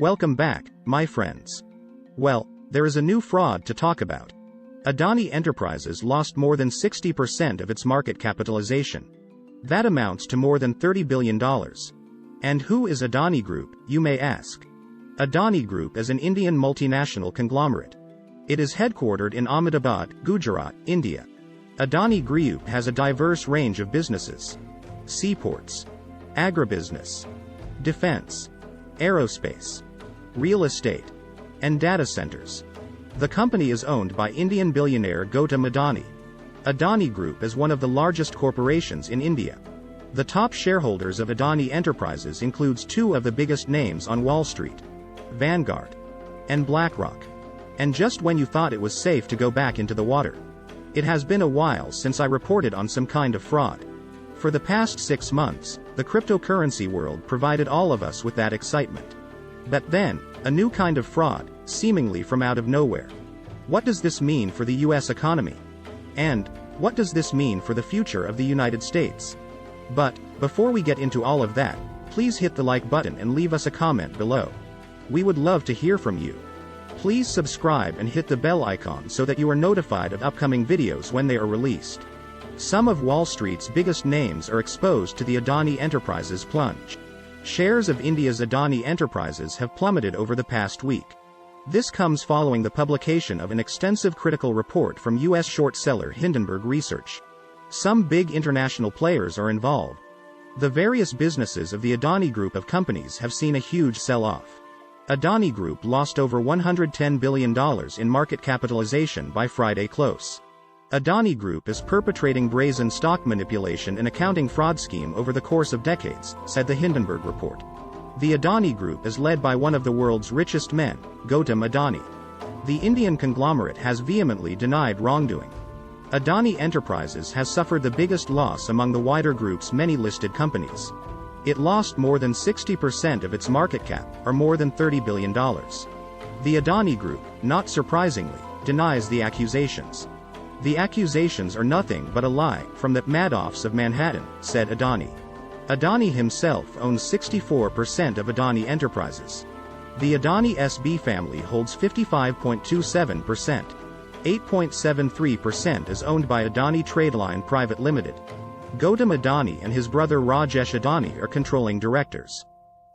Welcome back, my friends. Well, there is a new fraud to talk about. Adani Enterprises lost more than 60% of its market capitalization. That amounts to more than $30 billion. And who is Adani Group, you may ask? Adani Group is an Indian multinational conglomerate. It is headquartered in Ahmedabad, Gujarat, India. Adani Group has a diverse range of businesses: seaports, agribusiness, defense, aerospace, real estate, and data centers. The company is owned by Indian billionaire Gautam Adani. Adani Group is one of the largest corporations in India. The top shareholders of Adani Enterprises includes two of the biggest names on Wall Street, Vanguard and BlackRock. And just when you thought it was safe to go back into the water. It has been a while since I reported on some kind of fraud. For the past 6 months, the cryptocurrency world provided all of us with that excitement. But then, a new kind of fraud, seemingly from out of nowhere. What does this mean for the US economy? And, what does this mean for the future of the United States? But, before we get into all of that, please hit the like button and leave us a comment below. We would love to hear from you. Please subscribe and hit the bell icon so that you are notified of upcoming videos when they are released. Some of Wall Street's biggest names are exposed to the Adani Enterprises plunge. Shares of India's Adani Enterprises have plummeted over the past week. This comes following the publication of an extensive critical report from US short seller Hindenburg Research. Some big international players are involved. The various businesses of the Adani Group of companies have seen a huge sell-off. Adani Group lost over $110 billion in market capitalization by Friday close. Adani Group is perpetrating brazen stock manipulation and accounting fraud scheme over the course of decades, said the Hindenburg report. The Adani Group is led by one of the world's richest men, Gautam Adani. The Indian conglomerate has vehemently denied wrongdoing. Adani Enterprises has suffered the biggest loss among the wider group's many listed companies. It lost more than 60% of its market cap, or more than $30 billion. The Adani Group, not surprisingly, denies the accusations. The accusations are nothing but a lie from the Madoffs of Manhattan, said Adani. Adani himself owns 64% of Adani Enterprises. The Adani SB family holds 55.27%. 8.73% is owned by Adani Tradeline Private Limited. Gautam Adani and his brother Rajesh Adani are controlling directors.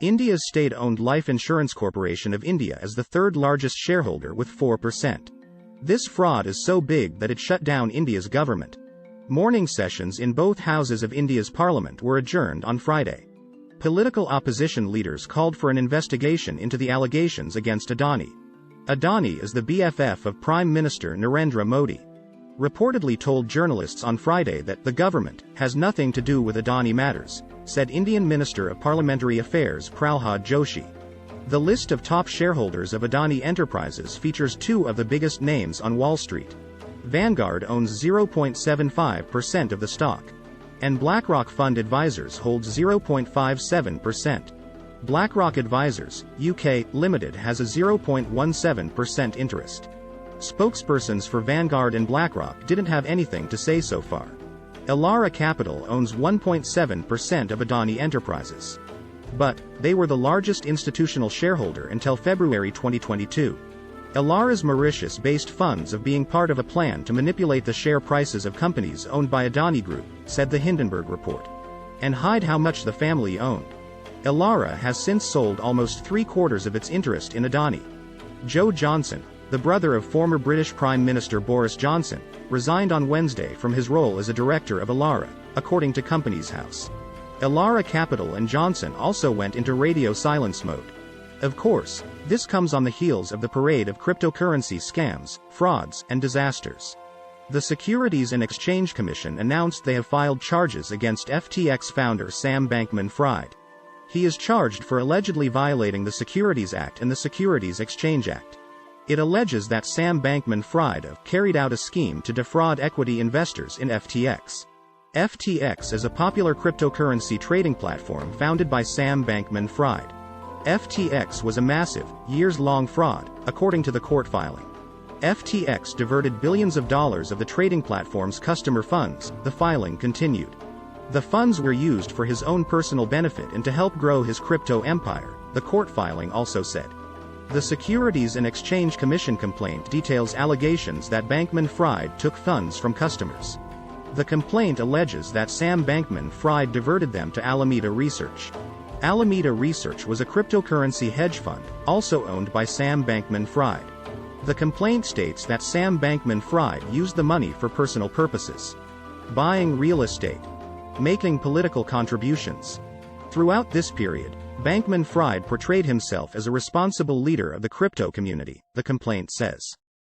India's state-owned Life Insurance Corporation of India is the third largest shareholder with 4%. This fraud is so big that it shut down India's government. Morning sessions in both houses of India's parliament were adjourned on Friday. Political opposition leaders called for an investigation into the allegations against Adani. Adani is the BFF of Prime Minister Narendra Modi. Reportedly told journalists on Friday that the government has nothing to do with Adani matters, said Indian Minister of Parliamentary Affairs Prahlad Joshi. The list of top shareholders of Adani Enterprises features two of the biggest names on Wall Street. Vanguard owns 0.75% of the stock. And BlackRock Fund Advisors holds 0.57%. BlackRock Advisors, UK, Limited has a 0.17% interest. Spokespersons for Vanguard and BlackRock didn't have anything to say so far. Elara Capital owns 1.7% of Adani Enterprises. But, they were the largest institutional shareholder until February 2022. Elara's Mauritius-based funds of being part of a plan to manipulate the share prices of companies owned by Adani Group, said the Hindenburg report. And hide how much the family owned. Elara has since sold almost 3/4 of its interest in Adani. Joe Johnson, the brother of former British Prime Minister Boris Johnson, resigned on Wednesday from his role as a director of Elara, according to Companies House. Elara Capital and Johnson also went into radio silence mode. Of course, this comes on the heels of the parade of cryptocurrency scams, frauds, and disasters. The Securities and Exchange Commission announced they have filed charges against FTX founder Sam Bankman-Fried. He is charged for allegedly violating the Securities Act and the Securities Exchange Act. It alleges that Sam Bankman-Fried carried out a scheme to defraud equity investors in FTX. FTX is a popular cryptocurrency trading platform founded by Sam Bankman-Fried. FTX was a massive, years-long fraud, according to the court filing. FTX diverted billions of dollars of the trading platform's customer funds, the filing continued. The funds were used for his own personal benefit and to help grow his crypto empire, the court filing also said. The Securities and Exchange Commission complaint details allegations that Bankman-Fried took funds from customers. The complaint alleges that Sam Bankman-Fried diverted them to Alameda Research. Alameda Research was a cryptocurrency hedge fund, also owned by Sam Bankman-Fried. The complaint states that Sam Bankman-Fried used the money for personal purposes. Buying real estate. Making political contributions. Throughout this period, Bankman-Fried portrayed himself as a responsible leader of the crypto community, the complaint says.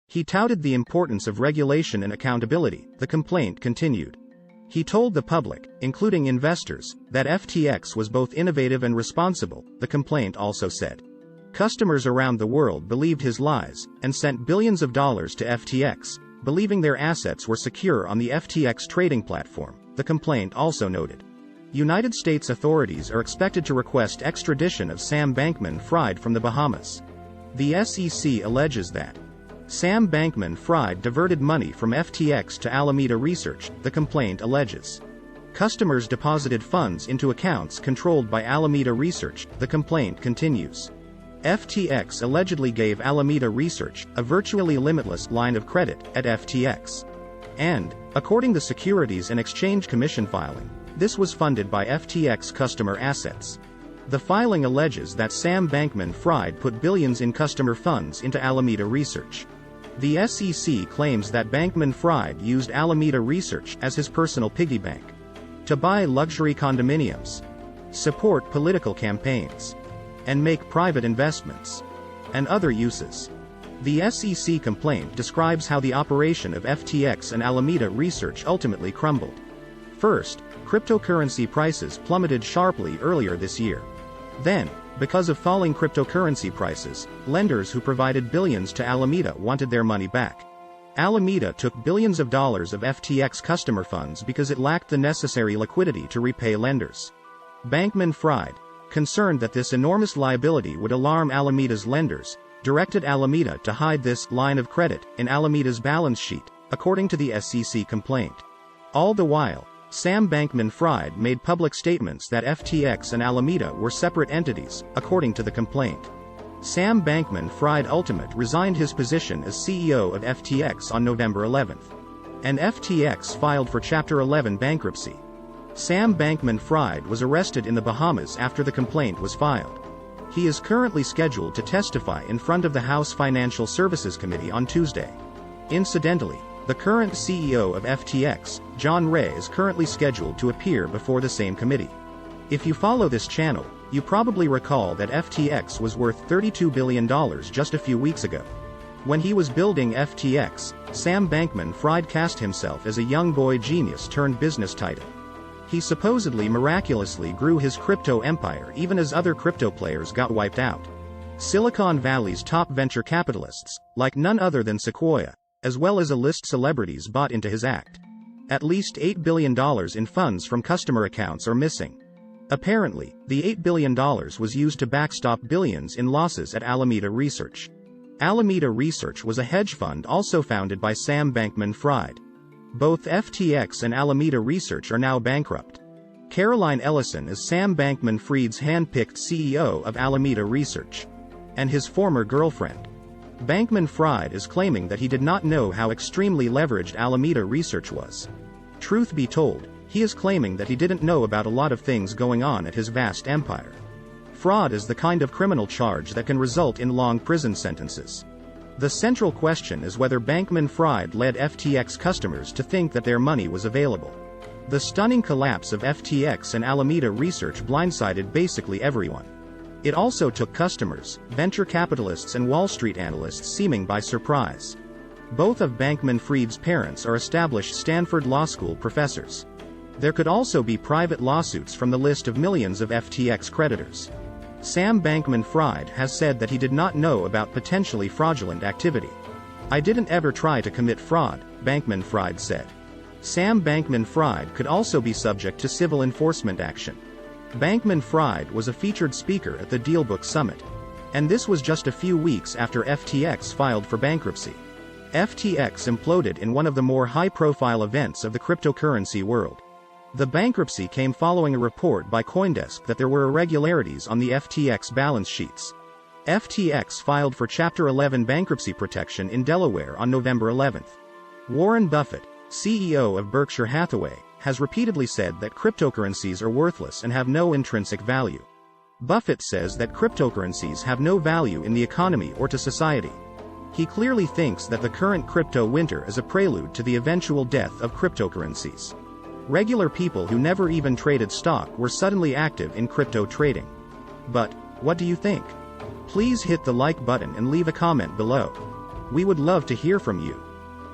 He touted the importance of regulation and accountability, the complaint continued. He told the public, including investors, that FTX was both innovative and responsible, the complaint also said. Customers around the world believed his lies, and sent billions of dollars to FTX, believing their assets were secure on the FTX trading platform, the complaint also noted. United States authorities are expected to request extradition of Sam Bankman-Fried from the Bahamas. The SEC alleges that Sam Bankman-Fried diverted money from FTX to Alameda Research, the complaint alleges. Customers deposited funds into accounts controlled by Alameda Research, the complaint continues. FTX allegedly gave Alameda Research a virtually limitless line of credit at FTX. And, according to the Securities and Exchange Commission filing, this was funded by FTX customer assets. The filing alleges that Sam Bankman-Fried put billions in customer funds into Alameda Research. The SEC claims that Bankman-Fried used Alameda Research as his personal piggy bank to buy luxury condominiums, support political campaigns, and make private investments, and other uses. The SEC complaint describes how the operation of FTX and Alameda Research ultimately crumbled. First, cryptocurrency prices plummeted sharply earlier this year. Then, because of falling cryptocurrency prices, lenders who provided billions to Alameda wanted their money back. Alameda took billions of dollars of FTX customer funds because it lacked the necessary liquidity to repay lenders. Bankman-Fried, concerned that this enormous liability would alarm Alameda's lenders, directed Alameda to hide this line of credit in Alameda's balance sheet, according to the SEC complaint. All the while, Sam Bankman-Fried made public statements that FTX and Alameda were separate entities, according to the complaint. Sam Bankman-Fried ultimately resigned his position as CEO of FTX on November 11. And FTX filed for Chapter 11 bankruptcy. Sam Bankman-Fried was arrested in the Bahamas after the complaint was filed. He is currently scheduled to testify in front of the House Financial Services Committee on Tuesday. Incidentally, the current CEO of FTX, John Ray, is currently scheduled to appear before the same committee. If you follow this channel, you probably recall that FTX was worth $32 billion just a few weeks ago. When he was building FTX, Sam Bankman-Fried cast himself as a young boy genius turned business titan. He supposedly miraculously grew his crypto empire even as other crypto players got wiped out. Silicon Valley's top venture capitalists, like none other than Sequoia, as well as A-list celebrities, bought into his act. At least $8 billion in funds from customer accounts are missing. Apparently, the $8 billion was used to backstop billions in losses at Alameda Research. Alameda Research was a hedge fund also founded by Sam Bankman-Fried. Both FTX and Alameda Research are now bankrupt. Caroline Ellison is Sam Bankman-Fried's hand-picked CEO of Alameda Research. And his former girlfriend. Bankman-Fried is claiming that he did not know how extremely leveraged Alameda Research was. Truth be told, he is claiming that he didn't know about a lot of things going on at his vast empire. Fraud is the kind of criminal charge that can result in long prison sentences. The central question is whether Bankman-Fried led FTX customers to think that their money was available. The stunning collapse of FTX and Alameda Research blindsided basically everyone. It also took customers, venture capitalists and Wall Street analysts seeming by surprise. Both of Bankman-Fried's parents are established Stanford Law School professors. There could also be private lawsuits from the list of millions of FTX creditors. Sam Bankman-Fried has said that he did not know about potentially fraudulent activity. "I didn't ever try to commit fraud," Bankman-Fried said. Sam Bankman-Fried could also be subject to civil enforcement action. Bankman-Fried was a featured speaker at the DealBook Summit. And this was just a few weeks after FTX filed for bankruptcy. FTX imploded in one of the more high-profile events of the cryptocurrency world. The bankruptcy came following a report by CoinDesk that there were irregularities on the FTX balance sheets. FTX filed for Chapter 11 bankruptcy protection in Delaware on November 11. Warren Buffett, CEO of Berkshire Hathaway, has repeatedly said that cryptocurrencies are worthless and have no intrinsic value. Buffett says that cryptocurrencies have no value in the economy or to society. He clearly thinks that the current crypto winter is a prelude to the eventual death of cryptocurrencies. Regular people who never even traded stock were suddenly active in crypto trading. But, what do you think? Please hit the like button and leave a comment below. We would love to hear from you.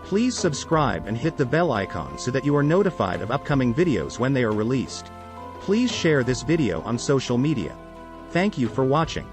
Please subscribe and hit the bell icon so that you are notified of upcoming videos when they are released. Please share this video on social media. Thank you for watching.